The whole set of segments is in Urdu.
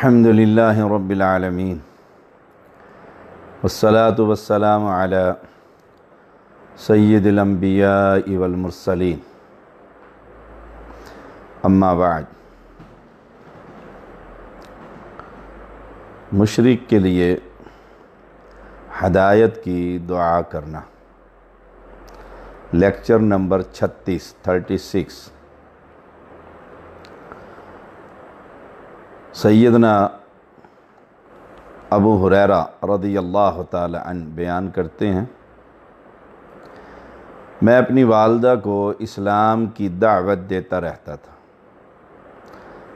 الحمد للہ رب العالمین والصلاة والسلام علی سید الانبیاء والمرسلین اما بعد۔ مشرک کے لیے ہدایت کی دعا کرنا، لیکچر نمبر 36 سیدنا ابو ہریرہ رضی اللہ تعالی عنہ بیان کرتے ہیں، میں اپنی والدہ کو اسلام کی دعوت دیتا رہتا تھا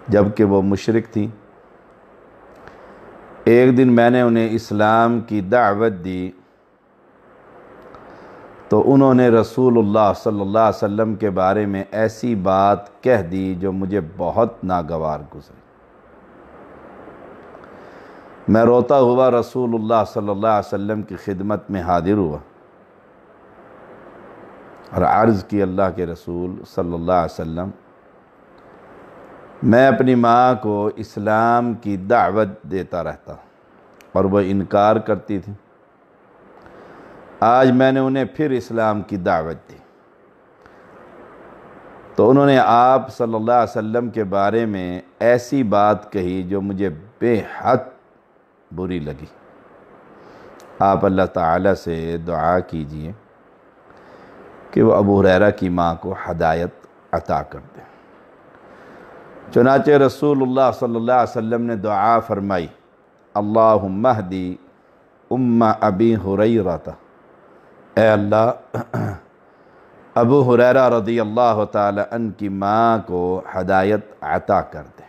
جبکہ وہ مشرک تھی۔ ایک دن میں نے انہیں اسلام کی دعوت دی تو انہوں نے رسول اللہ صلی اللہ علیہ وسلم کے بارے میں ایسی بات کہہ دی جو مجھے بہت ناگوار گزری۔ میں روتا ہوا رسول اللہ صلی اللہ علیہ وسلم کی خدمت میں حاضر ہوا اور عرض کی، اللہ کے رسول صلی اللہ علیہ وسلم، میں اپنی ماں کو اسلام کی دعوت دیتا رہتا اور وہ انکار کرتی تھی۔ آج میں نے انہیں پھر اسلام کی دعوت دی تو انہوں نے آپ صلی اللہ علیہ وسلم کے بارے میں ایسی بات کہی جو مجھے بے حد بری لگی۔ آپ اللہ تعالیٰ سے دعا کیجئے کہ وہ ابو ہریرہ کی ماں کو ہدایت عطا کر دے۔ چنانچہ رسول اللہ صلی اللہ علیہ وسلم نے دعا فرمائی، اللہم اہدی ام ابی ہریرہ، اے اللہ ابو ہریرہ رضی اللہ تعالی عنہ کی ماں کو ہدایت عطا کر دے۔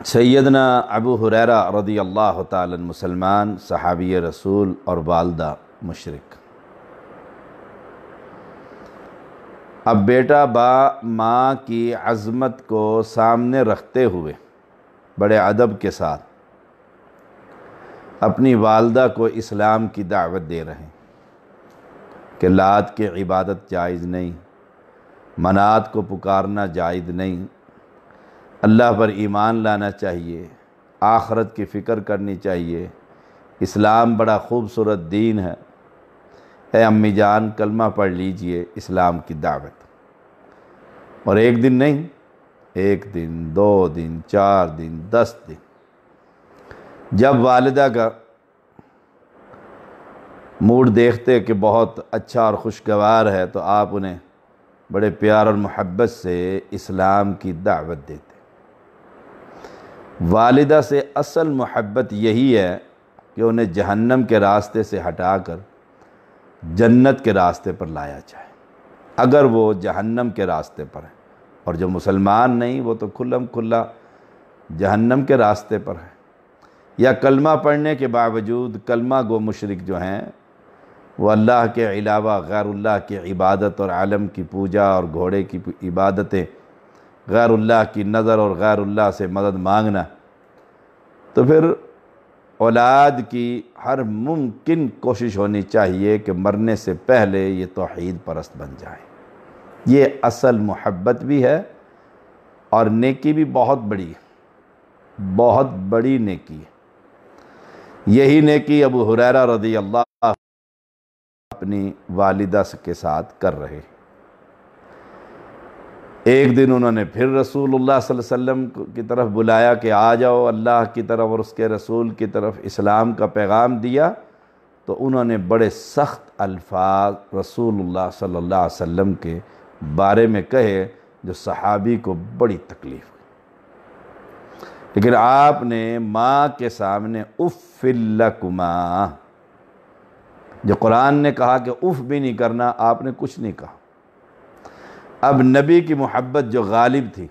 سیدنا ابو ہریرہ رضی اللہ تعالی عنہ مسلمان، صحابی رسول اور والدہ مشرک۔ اب بیٹا ماں کی عظمت کو سامنے رکھتے ہوئے بڑے ادب کے ساتھ اپنی والدہ کو اسلام کی دعوت دے رہے ہیں کہ لات کی عبادت جائز نہیں، منات کو پکارنا جائز نہیں، اللہ پر ایمان لانا چاہیے، آخرت کی فکر کرنی چاہیے، اسلام بڑا خوبصورت دین ہے، اے امی جان کلمہ پڑھ لیجئے، اسلام کی دعوت۔ اور ایک دن نہیں، 1 دن 2 دن 4 دن 10 دن، جب والدہ کا موڈ دیکھتے کہ بہت اچھا اور خوشگوار ہے تو آپ انہیں بڑے پیار اور محبت سے اسلام کی دعوت دیتے۔ والدہ سے اصل محبت یہی ہے کہ انہیں جہنم کے راستے سے ہٹا کر جنت کے راستے پر لایا جائے۔ اگر وہ جہنم کے راستے پر ہے اور جو مسلمان نہیں وہ تو کھلم کھلا جہنم کے راستے پر ہے، یا کلمہ پڑھنے کے باوجود کلمہ گو مشرک جو ہیں وہ اللہ کے علاوہ غیر اللہ کی عبادت اور عالم کی پوجا اور گھوڑے کی عبادتیں، غیر اللہ کی نظر اور غیر اللہ سے مدد مانگنا، تو پھر اولاد کی ہر ممکن کوشش ہونی چاہیے کہ مرنے سے پہلے یہ توحید پرست بن جائیں۔ یہ اصل محبت بھی ہے اور نیکی بھی بہت بڑی ہے، بہت بڑی نیکی ہے۔ یہی نیکی ابو ہریرہ رضی اللہ اپنی والدہ کے ساتھ کر رہے۔ ایک دن انہوں نے پھر رسول اللہ صلی اللہ علیہ وسلم کی طرف بلایا کہ آ جاؤ اللہ کی طرف اور اس کے رسول کی طرف، اسلام کا پیغام دیا تو انہوں نے بڑے سخت الفاظ رسول اللہ صلی اللہ علیہ وسلم کے بارے میں کہے جو صحابی کو بڑی تکلیف ہوئی، لیکن آپ نے ماں کے سامنے اف لکما، جو قرآن نے کہا کہ اف بھی نہیں کرنا، آپ نے کچھ نہیں کہا۔ اب نبی کی محبت جو غالب تھی،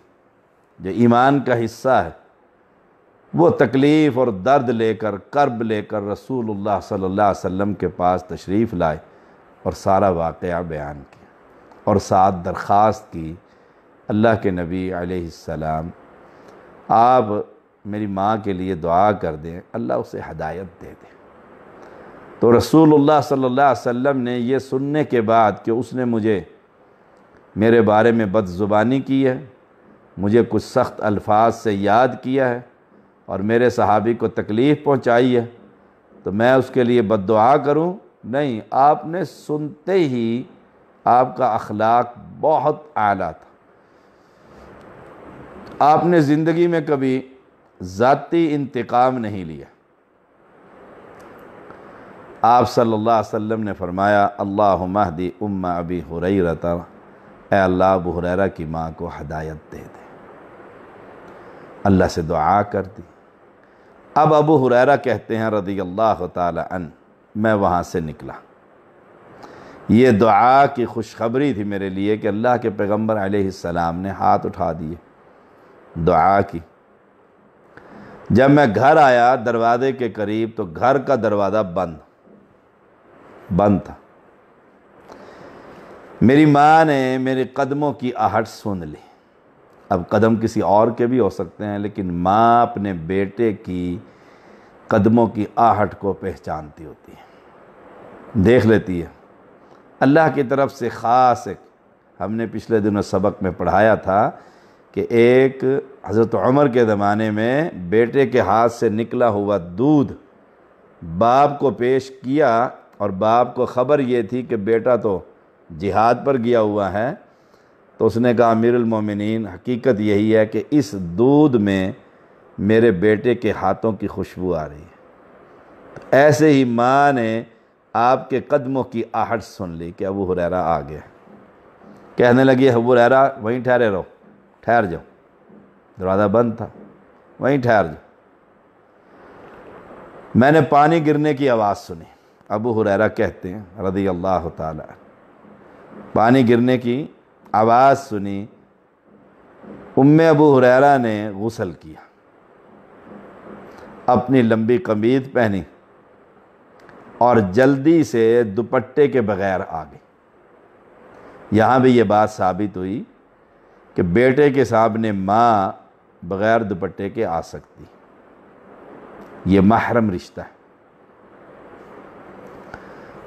جو ایمان کا حصہ ہے، وہ تکلیف اور درد لے کر، کرب لے کر رسول اللہ صلی اللہ علیہ وسلم کے پاس تشریف لائے اور سارا واقعہ بیان کیا اور ساتھ درخواست کی، اللہ کے نبی علیہ السلام آپ میری ماں کے لیے دعا کر دیں، اللہ اسے ہدایت دے دے۔ تو رسول اللہ صلی اللہ علیہ وسلم نے یہ سننے کے بعد کہ اس نے میرے بارے میں بد زبانی کی ہے، مجھے کچھ سخت الفاظ سے یاد کیا ہے اور میرے صحابی کو تکلیف پہنچائی ہے تو میں اس کے لیے بد دعا کروں؟ نہیں، آپ نے سنتے ہی آپ کا اخلاق بہت اعلیٰ تھا۔ آپ نے زندگی میں کبھی ذاتی انتقام نہیں لیا۔ آپ صلی اللہ علیہ وسلم نے فرمایا اللہم اہدی ام ابی ہریرہ، اے اللہ ابو ہریرہ کی ماں کو ہدایت دے دے۔ اللہ سے دعا کر دی۔ اب ابو ہریرہ کہتے ہیں رضی اللہ تعالی عنہ، میں وہاں سے نکلا، یہ دعا کی خوشخبری تھی میرے لیے کہ اللہ کے پیغمبر علیہ السلام نے ہاتھ اٹھا دیے، دعا کی۔ جب میں گھر آیا دروازے کے قریب تو گھر کا دروازہ بند تھا۔ میری ماں نے میرے قدموں کی آہٹ سن لی۔ اب قدم کسی اور کے بھی ہو سکتے ہیں، لیکن ماں اپنے بیٹے کی قدموں کی آہٹ کو پہچانتی ہوتی ہے، دیکھ لیتی ہے۔ اللہ کی طرف سے خاص ایک، ہم نے پچھلے دنوں سبق میں پڑھایا تھا کہ ایک حضرت عمر کے زمانے میں بیٹے کے ہاتھ سے نکلا ہوا دودھ باپ کو پیش کیا، اور باپ کو خبر یہ تھی کہ بیٹا تو جہاد پر گیا ہوا ہے، تو اس نے کہا امیر المومنین حقیقت یہی ہے کہ اس دودھ میں میرے بیٹے کے ہاتھوں کی خوشبو آ رہی ہے۔ ایسے ہی ماں نے آپ کے قدموں کی آہٹ سن لی کہ ابو ہریرہ آ گیا۔ کہنے لگی ابو ہریرہ وہیں ٹھہرے رہو، ٹھہر جاؤ، دروازہ بند تھا، وہیں ٹھہر جاؤ۔ میں نے پانی گرنے کی آواز سنی، ابو ہریرہ کہتے ہیں رضی اللہ تعالی، پانی گرنے کی آواز سنی، ابو ہریرہ نے غسل کیا، اپنی لمبی قمیض پہنی اور جلدی سے دوپٹے کے بغیر آ گئی۔ یہاں بھی یہ بات ثابت ہوئی کہ بیٹے کے سامنے ماں بغیر دوپٹے کے آ سکتی، یہ محرم رشتہ ہے۔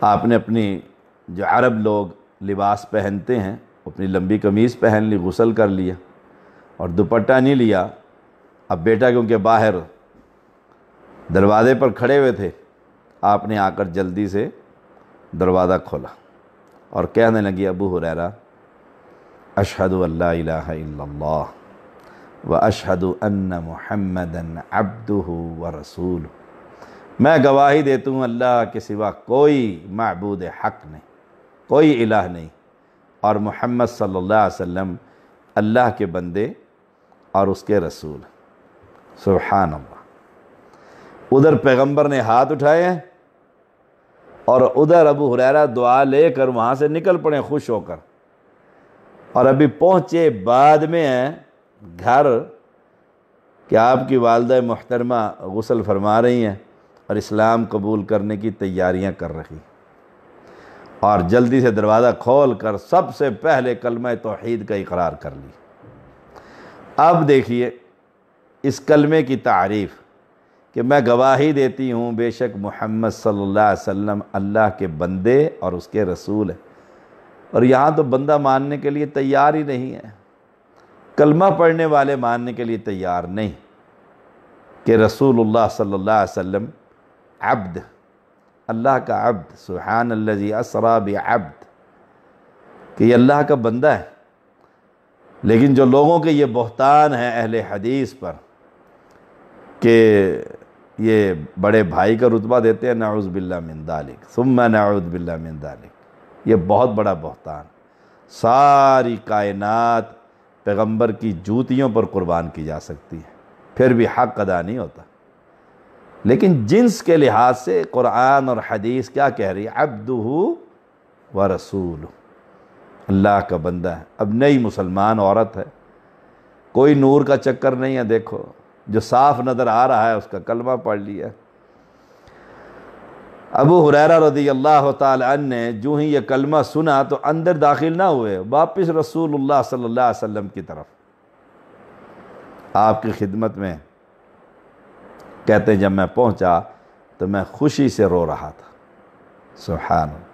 آپ نے اپنی جو عرب لوگ لباس پہنتے ہیں اپنی لمبی قمیض پہن لی، غسل کر لیا اور دوپٹہ نہیں لیا۔ اب بیٹا کیونکہ باہر دروازے پر کھڑے ہوئے تھے، آپ نے آ کر جلدی سے دروازہ کھولا اور کہنے لگی ابو ہریرہ اشہد ان لا الہ الا اللہ و اشہد ان محمدا عبدہ و رسولہ، میں گواہی دیتا ہوں اللہ کے سوا کوئی معبود حق نہیں، کوئی الہ نہیں، اور محمد صلی اللہ علیہ وسلم اللہ کے بندے اور اس کے رسول۔ سبحان اللہ۔ ادھر پیغمبر نے ہاتھ اٹھائے ہیں اور ادھر ابو ہریرہ دعا لے کر وہاں سے نکل پڑے خوش ہو کر، اور ابھی پہنچے بعد میں ہیں گھر کہ آپ کی والدہ محترمہ غسل فرما رہی ہیں اور اسلام قبول کرنے کی تیاریاں کر رہی، اور جلدی سے دروازہ کھول کر سب سے پہلے کلمہ توحید کا اقرار کر لی۔ اب دیکھیے اس کلمے کی تعریف کہ میں گواہی دیتی ہوں بے شک محمد صلی اللہ علیہ وسلم اللہ کے بندے اور اس کے رسول ہیں، اور یہاں تو بندہ ماننے کے لیے تیار ہی نہیں ہے، کلمہ پڑھنے والے ماننے کے لیے تیار نہیں کہ رسول اللہ صلی اللہ علیہ وسلم عبد، اللہ کا عبد، سبحان الذی اسریٰ بعبد، کہ یہ اللہ کا بندہ ہے۔ لیکن جو لوگوں کے یہ بہتان ہیں اہل حدیث پر کہ یہ بڑے بھائی کا رتبہ دیتے ہیں، نعوذ باللہ من ذالک ثم نعوذ باللہ من ذالک، یہ بہت بڑا بہتان۔ ساری کائنات پیغمبر کی جوتیوں پر قربان کی جا سکتی ہے، پھر بھی حق ادا نہیں ہوتا۔ لیکن جنس کے لحاظ سے قرآن اور حدیث کیا کہہ رہی ہے؟ عبدہ و رسولہ، اللہ کا بندہ ہے۔ اب نئی مسلمان عورت ہے، کوئی نور کا چکر نہیں ہے، دیکھو جو صاف نظر آ رہا ہے اس کا کلمہ پڑھ لیا۔ ابو ہریرہ رضی اللہ تعالی عنہ نے جو ہی یہ کلمہ سنا تو اندر داخل نہ ہوئے، واپس رسول اللہ صلی اللہ علیہ وسلم کی طرف، آپ کی خدمت میں۔ کہتے ہیں جب میں پہنچا تو میں خوشی سے رو رہا تھا۔ سبحان اللہ،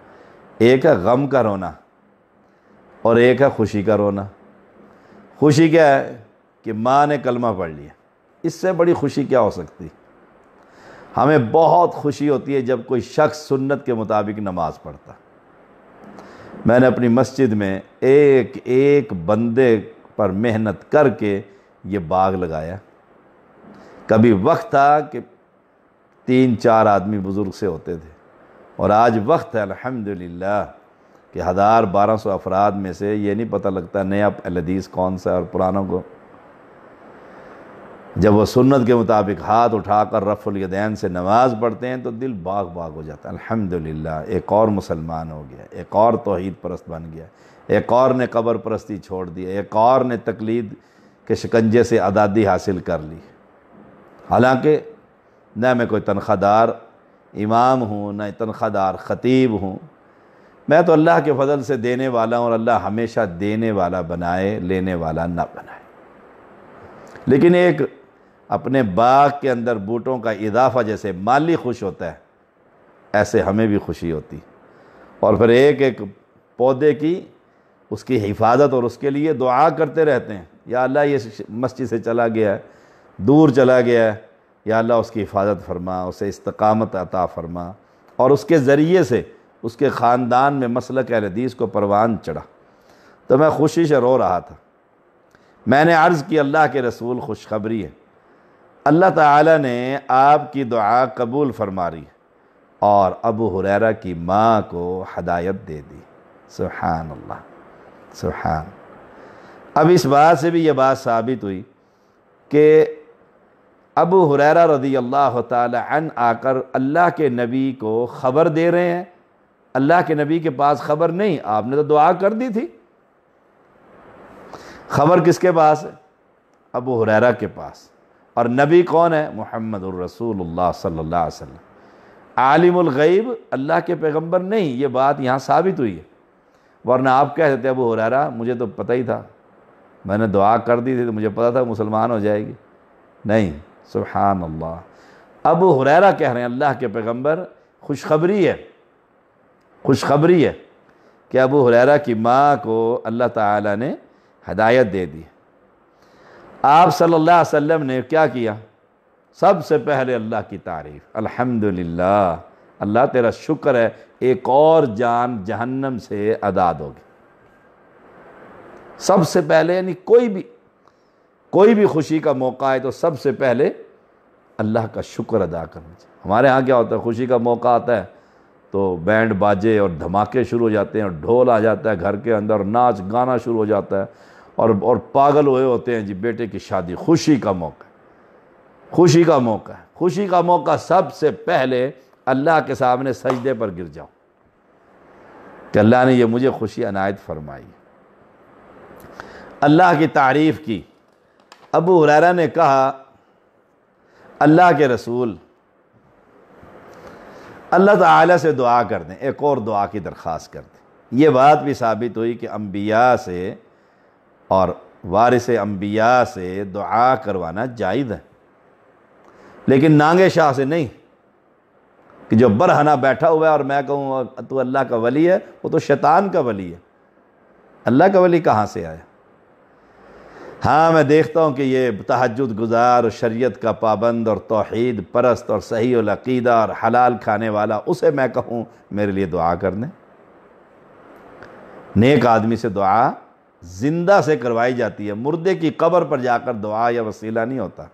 ایک ہے غم کا رونا اور ایک ہے خوشی کا رونا۔ خوشی کیا ہے کہ ماں نے کلمہ پڑھ لیا، اس سے بڑی خوشی کیا ہو سکتی؟ ہمیں بہت خوشی ہوتی ہے جب کوئی شخص سنت کے مطابق نماز پڑھتا۔ میں نے اپنی مسجد میں ایک ایک بندے پر محنت کر کے یہ باغ لگایا۔ کبھی وقت تھا کہ 3-4 آدمی بزرگ سے ہوتے تھے، اور آج وقت ہے الحمدللہ کہ 1000-1200 افراد میں سے یہ نہیں پتہ لگتا نیا الحدیث کون سا ہے اور پرانوں کو، جب وہ سنت کے مطابق ہاتھ اٹھا کر رفع الیدین سے نماز پڑھتے ہیں تو دل باغ باغ ہو جاتا ہے۔ الحمدللہ ایک اور مسلمان ہو گیا، ایک اور توحید پرست بن گیا، ایک اور نے قبر پرستی چھوڑ دی، ایک اور نے تقلید کے شکنجے سے آزادی حاصل کر لی۔ حالانکہ نہ میں کوئی تنخواہ دار امام ہوں، نہ تنخواہ دار خطیب ہوں، میں تو اللہ کے فضل سے دینے والا ہوں، اور اللہ ہمیشہ دینے والا بنائے، لینے والا نہ بنائے۔ لیکن ایک اپنے باغ کے اندر بوٹوں کا اضافہ جیسے مالی خوش ہوتا ہے، ایسے ہمیں بھی خوشی ہوتی، اور پھر ایک ایک پودے کی اس کی حفاظت اور اس کے لیے دعا کرتے رہتے ہیں، یا اللہ یہ مسجد سے چلا گیا ہے، دور چلا گیا ہے، یا اللہ اس کی حفاظت فرما، اسے استقامت عطا فرما، اور اس کے ذریعے سے اس کے خاندان میں مسلک اہل حدیث کو پروان چڑھا۔ تو میں خوشی سے رو رہا تھا۔ میں نے عرض کی اللہ کے رسول خوشخبری ہے، اللہ تعالیٰ نے آپ کی دعا قبول فرما لی اور ابو ہریرہ کی ماں کو ہدایت دے دی۔ سبحان اللہ، سبحان۔ اب اس بات سے بھی یہ بات ثابت ہوئی کہ ابو ہریرہ رضی اللہ تعالی عنہ آ کر اللہ کے نبی کو خبر دے رہے ہیں۔ اللہ کے نبی کے پاس خبر نہیں، آپ نے تو دعا کر دی تھی۔ خبر کس کے پاس ہے؟ ابو ہریرہ کے پاس۔ اور نبی کون ہے؟ محمد الرسول اللہ صلی اللہ علیہ وسلم۔ عالم الغیب اللہ کے پیغمبر نہیں، یہ بات یہاں ثابت ہوئی ہے، ورنہ آپ کہہ دیتے ابو ہریرہ مجھے تو پتہ ہی تھا، میں نے دعا کر دی تھی تو مجھے پتہ تھا مسلمان ہو جائے گی۔ نہیں، سبحان اللہ۔ ابو ہریرہ کہہ رہے ہیں اللہ کے پیغمبر خوشخبری ہے، خوشخبری ہے کہ ابو ہریرہ کی ماں کو اللہ تعالیٰ نے ہدایت دے دی۔ آپ صلی اللہ علیہ وسلم نے کیا کیا؟ سب سے پہلے اللہ کی تعریف، الحمدللہ، اللہ تیرا شکر ہے ایک اور جان جہنم سے آزاد ہوگی۔ سب سے پہلے، یعنی کوئی بھی خوشی کا موقع ہے تو سب سے پہلے اللہ کا شکر ادا کرنا چاہیے۔ ہمارے ہاں کیا ہوتا ہے، خوشی کا موقع آتا ہے تو بینڈ باجے اور دھماکے شروع ہو جاتے ہیں، اور ڈھول آ جاتا ہے گھر کے اندر، ناچ گانا شروع ہو جاتا ہے، اور پاگل ہوئے ہوتے ہیں جی بیٹے کی شادی۔ خوشی کا موقع، خوشی کا موقع ہے، خوشی کا موقع سب سے پہلے اللہ کے سامنے سجدے پر گر جاؤ کہ اللہ نے یہ مجھے خوشی عنایت فرمائی۔ اللہ کی تعریف کی۔ ابو ہریرہ نے کہا اللہ کے رسول اللہ تعالیٰ سے دعا کر دیں، ایک اور دعا کی درخواست کر دیں۔ یہ بات بھی ثابت ہوئی کہ انبیاء سے اور وارث انبیاء سے دعا کروانا جائز ہے، لیکن نانگے شاہ سے نہیں، کہ جو برہنہ بیٹھا ہوا ہے اور میں کہوں تو اللہ کا ولی ہے، وہ تو شیطان کا ولی ہے۔ اللہ کا ولی کہاں سے آیا؟ ہاں میں دیکھتا ہوں کہ یہ تہجد گزار، شریعت کا پابند اور توحید پرست اور صحیح العقیدہ اور حلال کھانے والا، اسے میں کہوں میرے لیے دعا کر دیں۔ نیک آدمی سے دعا زندہ سے کروائی جاتی ہے، مردے کی قبر پر جا کر دعا یا وسیلہ نہیں ہوتا۔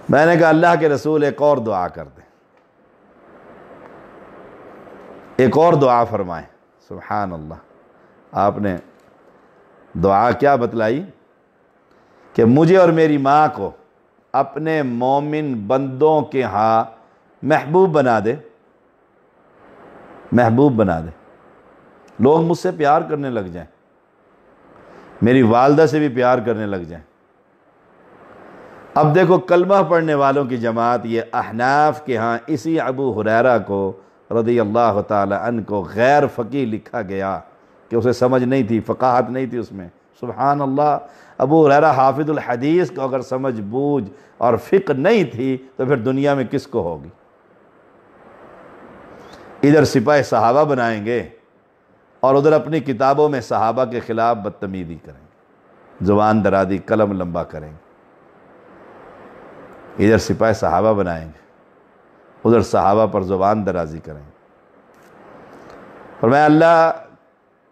میں نے کہا اللہ کے رسول ایک اور دعا کر دیں، ایک اور دعا فرمائیں۔ سبحان اللہ۔ آپ نے دعا کیا بتلائی؟ کہ مجھے اور میری ماں کو اپنے مومن بندوں کے ہاں محبوب بنا دے، محبوب بنا دے، لوگ مجھ سے پیار کرنے لگ جائیں، میری والدہ سے بھی پیار کرنے لگ جائیں۔ اب دیکھو کلمہ پڑھنے والوں کی جماعت، یہ احناف کے ہاں اسی ابو ہریرہ کو رضی اللہ تعالی عنہ کو غیر فقیہ لکھا گیا کہ اسے سمجھ نہیں تھی، فقاہت نہیں تھی اس میں۔ سبحان اللہ۔ ابو ہریرہ حافظ الحدیث کو اگر سمجھ بوجھ اور فقہ نہیں تھی تو پھر دنیا میں کس کو ہوگی؟ ادھر سپاہ صحابہ بنائیں گے اور ادھر اپنی کتابوں میں صحابہ کے خلاف بدتمیزی کریں گے۔ زبان درازی، قلم لمبا کریں گے، ادھر سپاہ صحابہ بنائیں گے، ادھر صحابہ پر زبان درازی کریں گے۔ فرمایا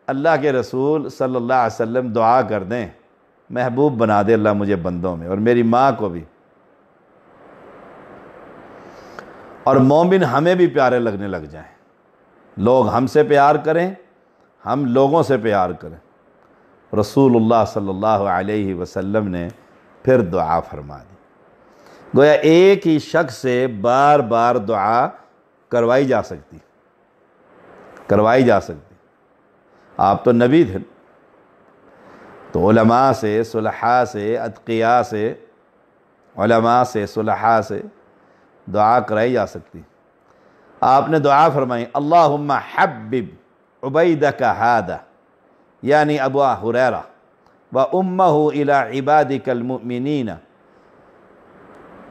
اللہ کے رسول صلی اللہ علیہ وسلم دعا کر دیں، محبوب بنا دے اللہ مجھے بندوں میں، اور میری ماں کو بھی، اور مومن ہمیں بھی پیارے لگنے لگ جائیں، لوگ ہم سے پیار کریں، ہم لوگوں سے پیار کریں۔ رسول اللہ صلی اللہ علیہ وسلم نے پھر دعا فرما دی۔ گویا ایک ہی شخص سے بار بار دعا کروائی جا سکتی، آپ تو نبی تھے، تو علماء سے، صلحاء سے، اتقیاء سے، علماء سے، صلحاء سے دعا کرائی جا سکتی۔ آپ نے دعا فرمائی، اللہم حبب عبیدک ھذا، یعنی ابو ہریرہ، وامہ الی عبادک المؤمنین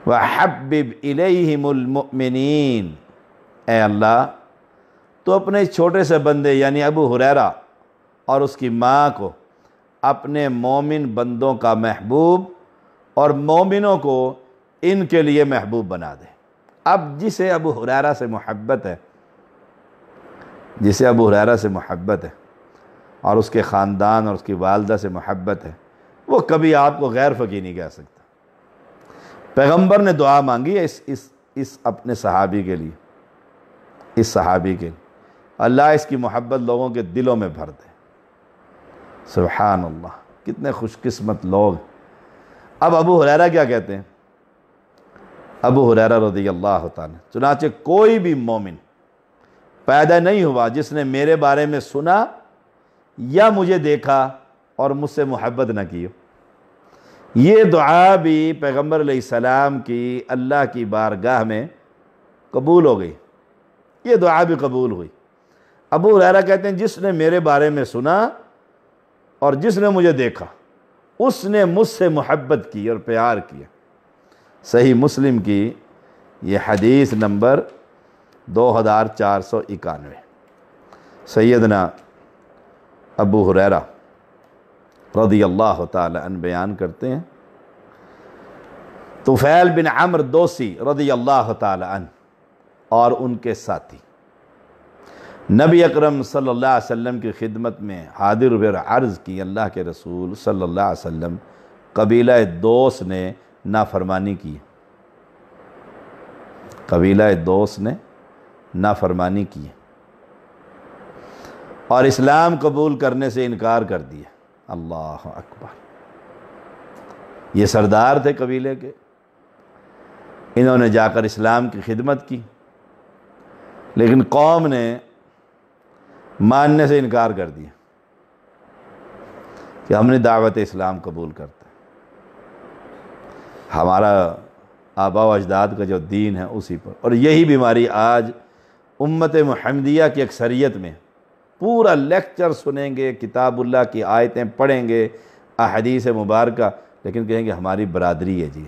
وحبب الیہم المؤمنین۔ اے اللہ، تو اپنے اس چھوٹے سے بندے یعنی ابو ہریرہ اور اس کی ماں کو اپنے مومن بندوں کا محبوب اور مومنوں کو ان کے لیے محبوب بنا دے۔ اب جسے ابو ہریرہ سے محبت ہے، اور اس کے خاندان اور اس کی والدہ سے محبت ہے، وہ کبھی آپ کو غیر فقیر نہیں کہہ سکتا۔ پیغمبر نے دعا مانگی ہے اس اپنے صحابی کے لیے، اس صحابی کے لیے، اللہ اس کی محبت لوگوں کے دلوں میں بھر دے۔ سبحان اللہ، کتنے خوش قسمت لوگ۔ اب ابو ہریرہ کیا کہتے ہیں؟ ابو ہریرہ رضی اللہ تعالیٰ، چنانچہ کوئی بھی مومن پیدا نہیں ہوا جس نے میرے بارے میں سنا یا مجھے دیکھا اور مجھ سے محبت نہ کی ہو۔ یہ دعا بھی پیغمبر علیہ السلام کی اللہ کی بارگاہ میں قبول ہو گئی، یہ دعا بھی قبول ہوئی۔ ابو ہریرہ کہتے ہیں جس نے میرے بارے میں سنا اور جس نے مجھے دیکھا، اس نے مجھ سے محبت کی اور پیار کیا۔ صحیح مسلم کی یہ حدیث نمبر 2491۔ سیدنا ابو ہریرہ رضی اللہ تعالی عنہ بیان کرتے ہیں، طفیل بن عمرو دوسی رضی اللہ تعالی عنہ اور ان کے ساتھی نبی اکرم صلی اللہ علیہ وسلم کی خدمت میں حاضر ہوئے اور عرض کی، اللہ کے رسول صلی اللہ علیہ وسلم، قبیلہ دوس نے نافرمانی کی، نافرمانی کی اور اسلام قبول کرنے سے انکار کر دیا۔ اللہ اکبر، یہ سردار تھے قبیلے کے، انہوں نے جا کر اسلام کی خدمت کی، لیکن قوم نے ماننے سے انکار کر دیا کہ ہم نے دعوت اسلام قبول کرتے ہیں، ہمارا آباء و اجداد کا جو دین ہے اسی پر۔ اور یہی بیماری آج امت محمدیہ کی اکثریت میں، پورا لیکچر سنیں گے، کتاب اللہ کی آیتیں پڑھیں گے، احادیث مبارکہ، لیکن کہیں گے ہماری برادری ہے جی،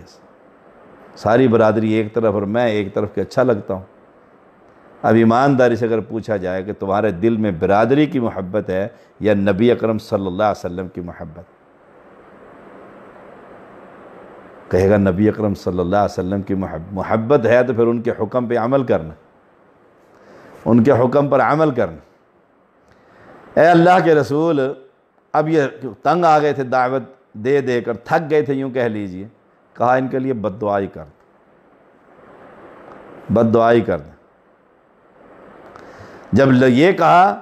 ساری برادری ایک طرف اور میں ایک طرف کے اچھا لگتا ہوں۔ اب ایمانداری سے اگر پوچھا جائے کہ تمہارے دل میں برادری کی محبت ہے یا نبی اکرم صلی اللہ علیہ وسلم کی محبت؟ کہے گا نبی اکرم صلی اللہ علیہ وسلم کی محبت ہے، تو پھر ان کے حکم پہ عمل کرنا، ان کے حکم پر عمل کرنا۔ اے اللہ کے رسول، اب یہ تنگ آ گئے تھے دعوت دے دے کر، تھک گئے تھے یوں کہہ لیجئے، کہا ان کے لیے بد دعائی کر دیں۔ جب یہ کہا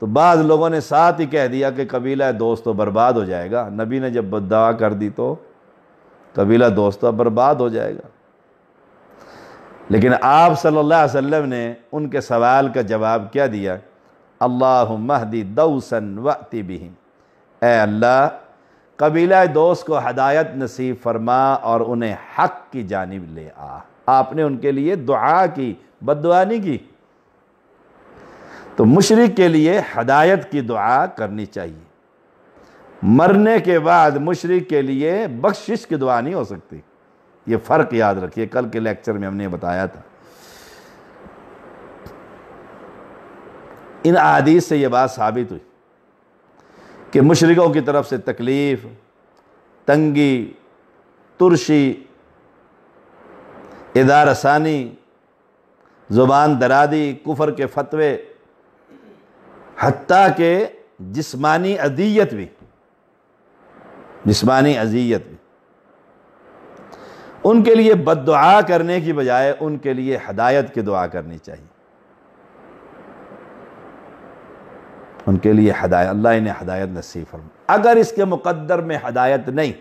تو بعض لوگوں نے ساتھ ہی کہہ دیا کہ قبیلہ دوست تو برباد ہو جائے گا۔ نبی نے جب بد دعا کر دی تو قبیلہ دوست تو برباد ہو جائے گا۔ لیکن آپ صلی اللہ علیہ وسلم نے ان کے سوال کا جواب کیا دیا؟ اللہم اہدی دوسا وأتی بہم، اے اللہ قبیلہ دوست کو ہدایت نصیب فرما اور انہیں حق کی جانب لے آ۔ آپ نے ان کے لیے دعا کی، بد دعا نہیں کی۔ تو مشرک کے لیے ہدایت کی دعا کرنی چاہیے، مرنے کے بعد مشرک کے لیے بخشش کی دعا نہیں ہو سکتی، یہ فرق یاد رکھیے، کل کے لیکچر میں ہم نے بتایا تھا۔ ان احادیث سے یہ بات ثابت ہوئی کہ مشرکوں کی طرف سے تکلیف، تنگی، ترشی، اذا رسانی، زبان درازی، کفر کے فتوے، حتیٰ کہ جسمانی اذیت بھی، جسمانی اذیت بھی، ان کے لیے بد دعا کرنے کی بجائے ان کے لیے ہدایت کی دعا کرنی چاہیے. ان کے لیے ہدایت، اللہ انہیں ہدایت نصیب فرما. اگر اس کے مقدر میں ہدایت نہیں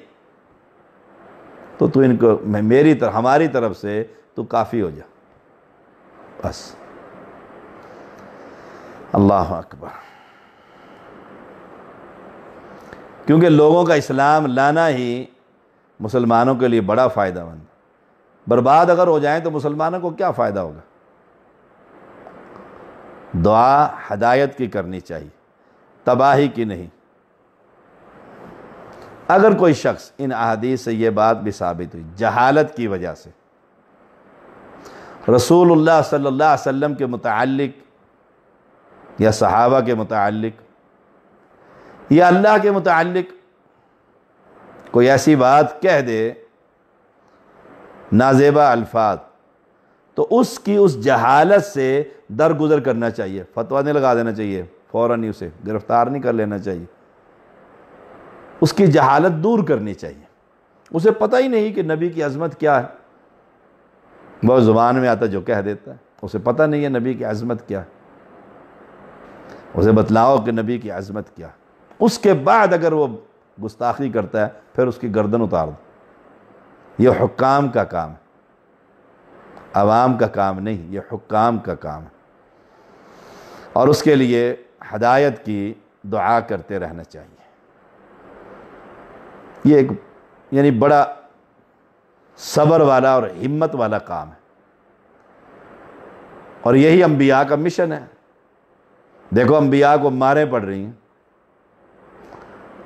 تو ان کو میری طرف، ہماری طرف سے تو کافی ہو جا بس. اللہ اکبر. کیونکہ لوگوں کا اسلام لانا ہی مسلمانوں کے لیے بڑا فائدہ مند. برباد اگر ہو جائیں تو مسلمانوں کو کیا فائدہ ہوگا؟ دعا ہدایت کی کرنی چاہیے، تباہی کی نہیں. اگر کوئی شخص ان احادیث سے یہ بات بھی ثابت ہوئی جہالت کی وجہ سے رسول اللہ صلی اللہ علیہ وسلم کے متعلق یا صحابہ کے متعلق یا اللہ کے متعلق کوئی ایسی بات کہہ دے نازیبا الفاظ، تو اس کی اس جہالت سے درگزر کرنا چاہیے. فتویٰ نہیں لگا دینا چاہیے، فوراً ہی اسے گرفتار نہیں کر لینا چاہیے. اس کی جہالت دور کرنی چاہیے. اسے پتہ ہی نہیں کہ نبی کی عظمت کیا ہے، وہ زبان میں آتا جو کہہ دیتا ہے. اسے پتہ نہیں ہے نبی کی عظمت کیا ہے. اسے بتلاؤ کہ نبی کی عظمت کیا. اس کے بعد اگر وہ گستاخی کرتا ہے پھر اس کی گردن اتار دو. یہ حکام کا کام ہے، عوام کا کام نہیں، یہ حکام کا کام ہے. اور اس کے لیے ہدایت کی دعا کرتے رہنا چاہیے. یہ ایک یعنی بڑا صبر والا اور ہمت والا کام ہے، اور یہی انبیاء کا مشن ہے. دیکھو انبیاء کو ماریں پڑ رہی ہیں،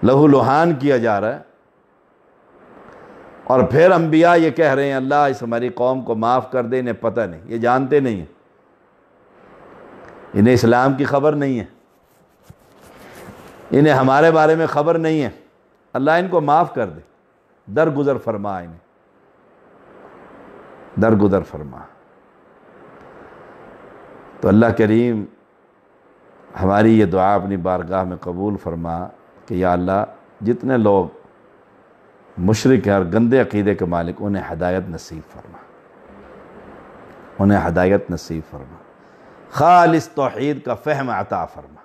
لہو لہان کیا جا رہا ہے، اور پھر انبیاء یہ کہہ رہے ہیں اللہ اس ہماری قوم کو معاف کر دے. انہیں پتہ نہیں، یہ جانتے نہیں ہیں، انہیں اسلام کی خبر نہیں ہے، انہیں ہمارے بارے میں خبر نہیں ہے. اللہ ان کو معاف کر دے، درگزر فرما، انہیں درگزر فرما. تو اللہ کریم ہماری یہ دعا اپنی بارگاہ میں قبول فرما کہ یا اللہ جتنے لوگ مشرک ہیں اور گندے عقیدے کے مالک، انہیں ہدایت نصیب فرما، انہیں ہدایت نصیب فرما. خالص توحید کا فہم عطا فرما،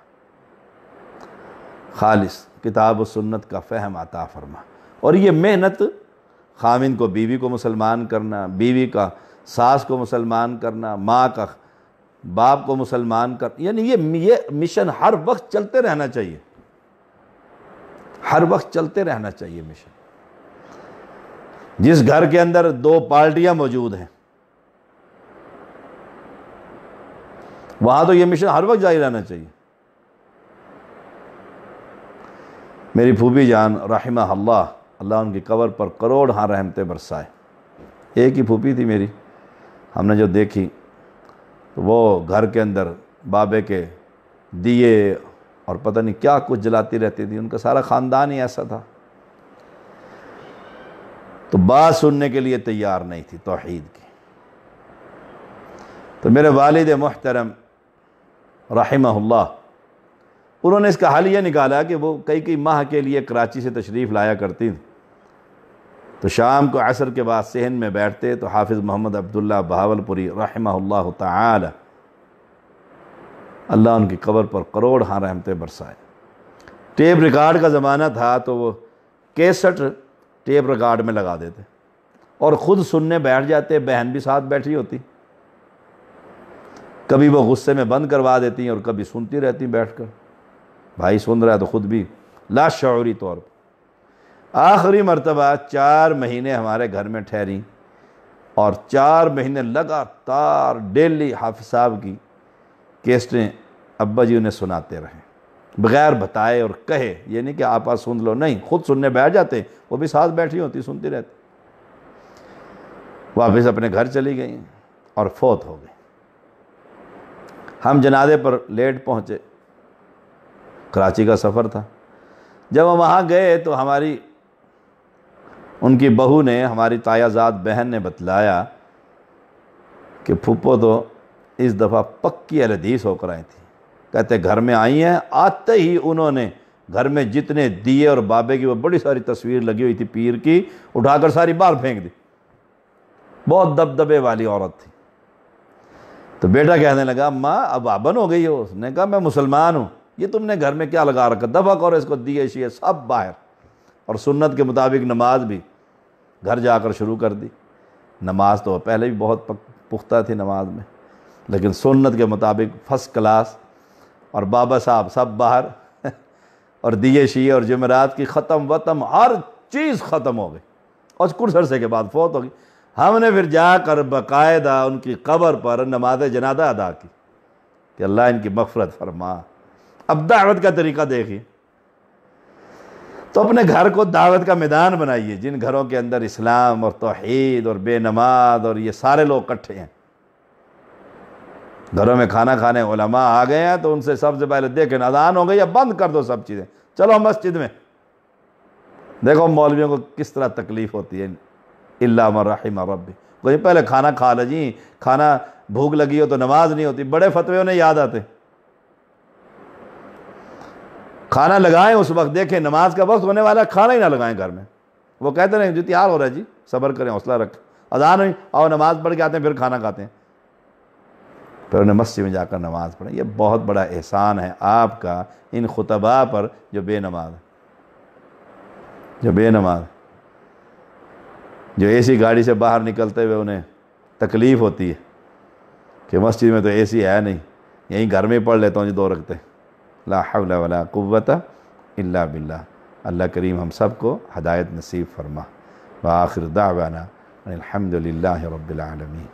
خالص کتاب و سنت کا فہم عطا فرما. اور یہ محنت خاوند کو بیوی کو مسلمان کرنا، بیوی کا ساس کو مسلمان کرنا، ماں کا باپ کو مسلمان کرنا، یعنی یہ مشن ہر وقت چلتے رہنا چاہیے، ہر وقت چلتے رہنا چاہیے مشن. جس گھر کے اندر دو پارٹیاں موجود ہیں وہاں تو یہ مشن ہر وقت جاری رہنا چاہیے. میری پھوپھی جان رحمہ اللہ، اللہ ان کی قبر پر کروڑ ہاں رحمتیں برسائے. ایک ہی پھوپھی تھی میری، ہم نے جو دیکھی تو وہ گھر کے اندر بابے کے دیے اور پتہ نہیں کیا کچھ جلاتی رہتی تھی. ان کا سارا خاندان ہی ایسا تھا. تو بات سننے کے لیے تیار نہیں تھی توحید کی. تو میرے والد محترم رحمہ اللہ، انہوں نے اس کا حل یہ نکالا کہ وہ کئی ماہ کے لیے کراچی سے تشریف لایا کرتی تھی. تو شام کو عصر کے بعد صحن میں بیٹھتے تو حافظ محمد عبداللہ بہاولپوری رحمہ اللہ تعالی، اللہ ان کی قبر پر کروڑ ہاں رحمتیں برسائے. ٹیپ ریکارڈ کا زمانہ تھا تو وہ کیسٹ ٹیپ ریکارڈ میں لگا دیتے اور خود سننے بیٹھ جاتے. بہن بھی ساتھ بیٹھی ہوتی، کبھی وہ غصے میں بند کروا دیتی اور کبھی سنتی رہتی بیٹھ کر. بھائی سن رہا ہے تو خود بھی لا شعوری طور پر. آخری مرتبہ 4 مہینے ہمارے گھر میں ٹھہری اور 4 مہینے لگاتار ڈیلی حافظ صاحب کی کیسٹیں ابا جی انہیں سناتے رہے بغیر بتائے اور کہے. یہ نہیں کہ آپ سن لو، نہیں، خود سننے بیٹھ جاتے، وہ بھی ساتھ بیٹھی ہوتی سنتی رہتی. واپس اپنے گھر چلی گئیں اور فوت ہو گئی. ہم جنازے پر لیٹ پہنچے، کراچی کا سفر تھا. جب ہم وہاں گئے تو ان کی بہو نے، ہماری تایا زاد بہن نے بتلایا کہ پھپھو تو اس دفعہ پکی اہل حدیث ہو کر آئی تھی. کہتے گھر میں آئی ہیں، آتے ہی انہوں نے گھر میں جتنے دیے اور بابے کی وہ بڑی ساری تصویر لگی ہوئی تھی پیر کی، اٹھا کر ساری باہر پھینک دی. بہت دبدبے والی عورت تھی. تو بیٹا کہنے لگا اماں اب آبن ہو گئی ہو. اس نے کہا میں مسلمان ہوں، یہ تم نے گھر میں کیا لگا رکھا، دفع کرو اس کو، دیے شیے سب باہر. اور سنت کے مطابق نماز بھی گھر جا کر شروع کر دی. نماز تو پہلے بھی بہت پختہ تھی نماز میں، لیکن سنت کے مطابق فرسٹ کلاس. اور بابا صاحب سب باہر اور دیے شیعے اور جمعرات کی ختم وتم ہر چیز ختم ہو گئی. اور کچھ عرصے کے بعد فوت ہو گئی. ہم نے پھر جا کر باقاعدہ ان کی قبر پر نماز جنازہ ادا کی کہ اللہ ان کی مغفرت فرما. اب دعوت کا طریقہ دیکھیے. تو اپنے گھر کو دعوت کا میدان بنائیے. جن گھروں کے اندر اسلام اور توحید اور بے نماز اور یہ سارے لوگ اکٹھے ہیں، گھروں میں کھانا کھانے علماء آ گئے ہیں، تو ان سے سب سے پہلے دیکھیں اذان ہو گئی، اب بند کر دو سب چیزیں، چلو مسجد میں. دیکھو مولویوں کو کس طرح تکلیف ہوتی ہے. الا من رحم ربی. کوئی پہلے کھانا کھا لے جی، کھانا بھوک لگی ہو تو نماز نہیں ہوتی. بڑے فتوے انہیں یاد آتے. کھانا لگائیں اس وقت، دیکھیں نماز کا وقت ہونے والا، کھانا ہی نہ لگائیں گھر میں. وہ کہتے ہیں جو تیار ہو رہا ہے جی صبر کریں، حوصلہ رکھیں، اذان ہوئی آؤ نماز پڑھ کے آتے ہیں، پھر کھانا کھاتے ہیں. پھر انہیں مسجد میں جا کر نماز پڑھیں. یہ بہت بڑا احسان ہے آپ کا ان خطباء پر جو بے نماز ہیں، جو اے سی گاڑی سے باہر نکلتے ہوئے انہیں تکلیف ہوتی ہے کہ مسجد میں تو اے سی ہے نہیں، یہیں گھر میں پڑھ لیتا ہوں جی 2 رکعتیں. لا حول ولا قوت الا باللہ. اللہ کریم ہم سب کو ہدایت نصیب فرما. وآخر دعوانا الحمد للہ رب العالمین.